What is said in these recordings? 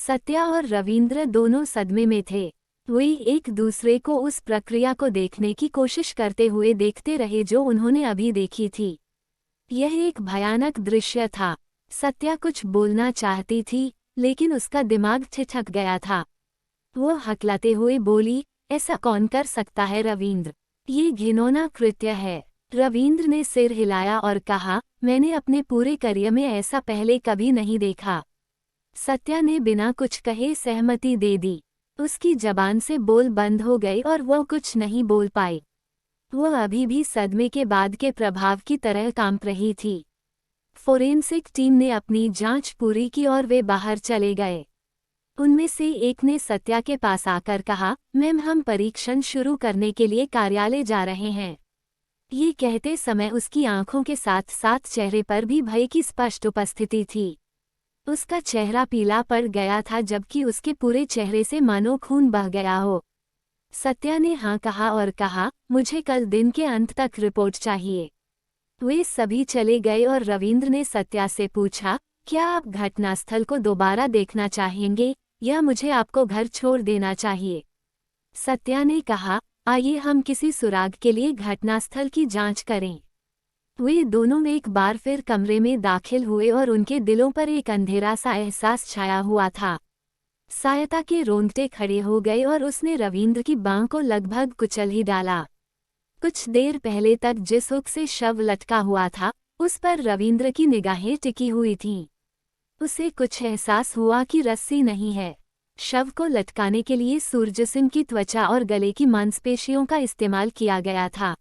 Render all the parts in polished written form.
सत्या और रविंद्र दोनों सदमे में थे। वे एक दूसरे को उस प्रक्रिया को देखने की कोशिश करते हुए देखते रहे जो उन्होंने अभी देखी थी। यह एक भयानक दृश्य था। सत्या कुछ बोलना चाहती थी, लेकिन उसका दिमाग ठिठक गया था। वो हकलाते हुए बोली, ऐसा कौन कर सकता है रविंद्र? ये घिनौना कृत्य है। रविंद्र ने सिर हिलाया और कहा, मैंने अपने पूरे करियर में ऐसा पहले कभी नहीं देखा। सत्या ने बिना कुछ कहे सहमति दे दी। उसकी जबान से बोल बंद हो गए और वह कुछ नहीं बोल पाई। वह अभी भी सदमे के बाद के प्रभाव की तरह कांप रही थी। फोरेंसिक टीम ने अपनी जांच पूरी की और वे बाहर चले गए। उनमें से एक ने सत्या के पास आकर कहा, मैम, हम परीक्षण शुरू करने के लिए कार्यालय जा रहे हैं। ये कहते समय उसकी आंखों के साथ साथ चेहरे पर भी भय की स्पष्ट उपस्थिति थी। उसका चेहरा पीला पड़ गया था, जबकि उसके पूरे चेहरे से मानो खून बह गया हो। सत्या ने हाँ कहा और कहा, मुझे कल दिन के अंत तक रिपोर्ट चाहिए। वे सभी चले गए और रविंद्र ने सत्या से पूछा, क्या आप घटनास्थल को दोबारा देखना चाहेंगे या मुझे आपको घर छोड़ देना चाहिए? सत्या ने कहा, आइए हम किसी सुराग के लिए घटनास्थल की जांच करें। वे दोनों एक बार फिर कमरे में दाखिल हुए और उनके दिलों पर एक अंधेरा सा एहसास छाया हुआ था। सहायता के रोंगटे खड़े हो गए और उसने रविंद्र की बांह को लगभग कुचल ही डाला। कुछ देर पहले तक जिस हुक से शव लटका हुआ था, उस पर रविंद्र की निगाहें टिकी हुई थीं। उसे कुछ एहसास हुआ कि रस्सी नहीं है। शव को लटकाने के लिए सूरजसिंह की त्वचा और गले की मांसपेशियों का इस्तेमाल किया गया था।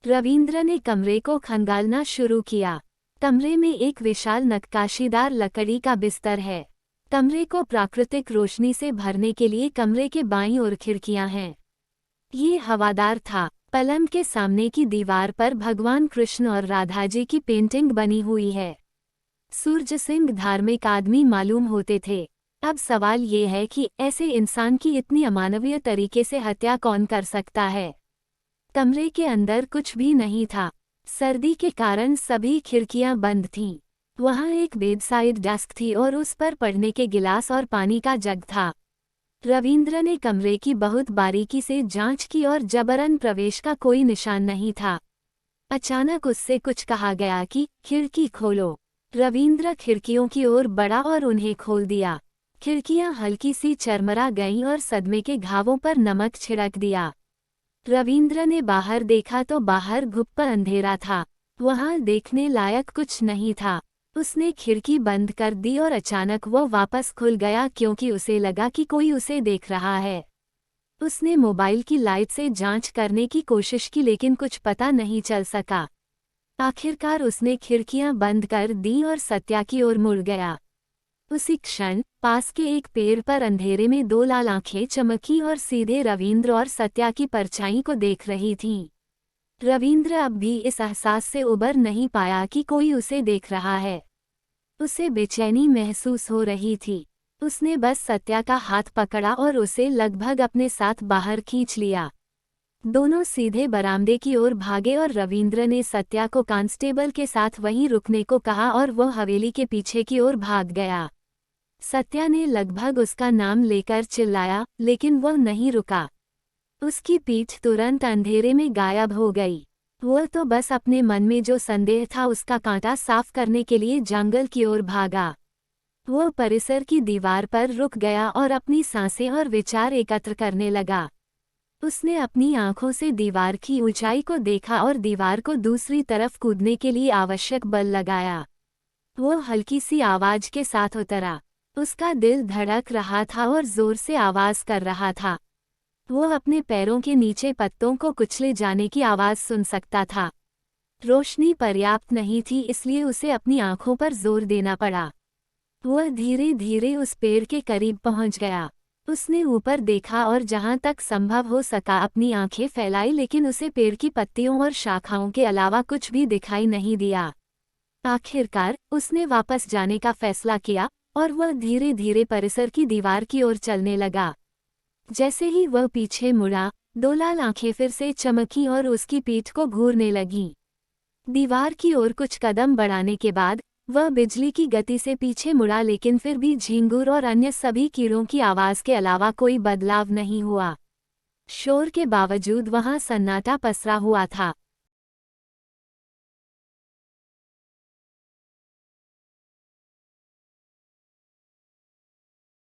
रविंद्र ने कमरे को खंगालना शुरू किया। कमरे में एक विशाल नक्काशीदार लकड़ी का बिस्तर है। कमरे को प्राकृतिक रोशनी से भरने के लिए कमरे के बाईं ओर खिड़कियां हैं। ये हवादार था। पलंग के सामने की दीवार पर भगवान कृष्ण और राधा जी की पेंटिंग बनी हुई है। सूरजसिंह धार्मिक आदमी मालूम होते थे। अब सवाल ये है कि ऐसे इंसान की इतनी अमानवीय तरीके से हत्या कौन कर सकता है? कमरे के अंदर कुछ भी नहीं था। सर्दी के कारण सभी खिड़कियां बंद थीं। वहां एक बेडसाइड डेस्क थी और उस पर पढ़ने के गिलास और पानी का जग था। रविंद्र ने कमरे की बहुत बारीकी से जांच की और जबरन प्रवेश का कोई निशान नहीं था। अचानक उससे कुछ कहा गया कि खिड़की खोलो। रविंद्र खिड़कियों की ओर बढ़ा और उन्हें खोल दिया। खिड़कियां हल्की सी चरमरा गईं और सदमे के घावों पर नमक छिड़क दिया। रविंद्र ने बाहर देखा तो बाहर घुप्प अंधेरा था। वहां देखने लायक कुछ नहीं था। उसने खिड़की बंद कर दी और अचानक वह वापस खुल गया क्योंकि उसे लगा कि कोई उसे देख रहा है। उसने मोबाइल की लाइट से जांच करने की कोशिश की, लेकिन कुछ पता नहीं चल सका। आखिरकार उसने खिड़कियां बंद कर दी और सत्या की ओर मुड़ गया। उसी क्षण पास के एक पेड़ पर अंधेरे में दो लाल आंखें चमकी और सीधे रविंद्र और सत्या की परछाई को देख रही थीं। रविंद्र अब भी इस एहसास से उबर नहीं पाया कि कोई उसे देख रहा है। उसे बेचैनी महसूस हो रही थी। उसने बस सत्या का हाथ पकड़ा और उसे लगभग अपने साथ बाहर खींच लिया। दोनों सीधे बरामदे की ओर भागे और रविंद्र ने सत्या को कांस्टेबल के साथ वहीं रुकने को कहा और वह हवेली के पीछे की ओर भाग गया। सत्या ने लगभग उसका नाम लेकर चिल्लाया, लेकिन वह नहीं रुका। उसकी पीठ तुरंत अंधेरे में गायब हो गई। वह तो बस अपने मन में जो संदेह था उसका कांटा साफ करने के लिए जंगल की ओर भागा। वह परिसर की दीवार पर रुक गया और अपनी सांसें और विचार एकत्र करने लगा। उसने अपनी आंखों से दीवार की ऊंचाई को देखा और दीवार को दूसरी तरफ कूदने के लिए आवश्यक बल लगाया। वह हल्की सी आवाज के साथ उतरा। उसका दिल धड़क रहा था और जोर से आवाज कर रहा था। वह अपने पैरों के नीचे पत्तों को कुचले जाने की आवाज सुन सकता था। रोशनी पर्याप्त नहीं थी, इसलिए उसे अपनी आंखों पर जोर देना पड़ा। वह धीरे धीरे उस पेड़ के करीब पहुंच गया। उसने ऊपर देखा और जहां तक संभव हो सका अपनी आंखें फैलाई, लेकिन उसे पेड़ की पत्तियों और शाखाओं के अलावा कुछ भी दिखाई नहीं दिया। आखिरकार उसने वापस जाने का फैसला किया और वह धीरे धीरे परिसर की दीवार की ओर चलने लगा। जैसे ही वह पीछे मुड़ा, दो लाल आंखें फिर से चमकी और उसकी पीठ को घूरने लगीं। दीवार की ओर कुछ कदम बढ़ाने के बाद वह बिजली की गति से पीछे मुड़ा, लेकिन फिर भी झींगुर और अन्य सभी कीड़ों की आवाज़ के अलावा कोई बदलाव नहीं हुआ। शोर के बावजूद वहां सन्नाटा पसरा हुआ था।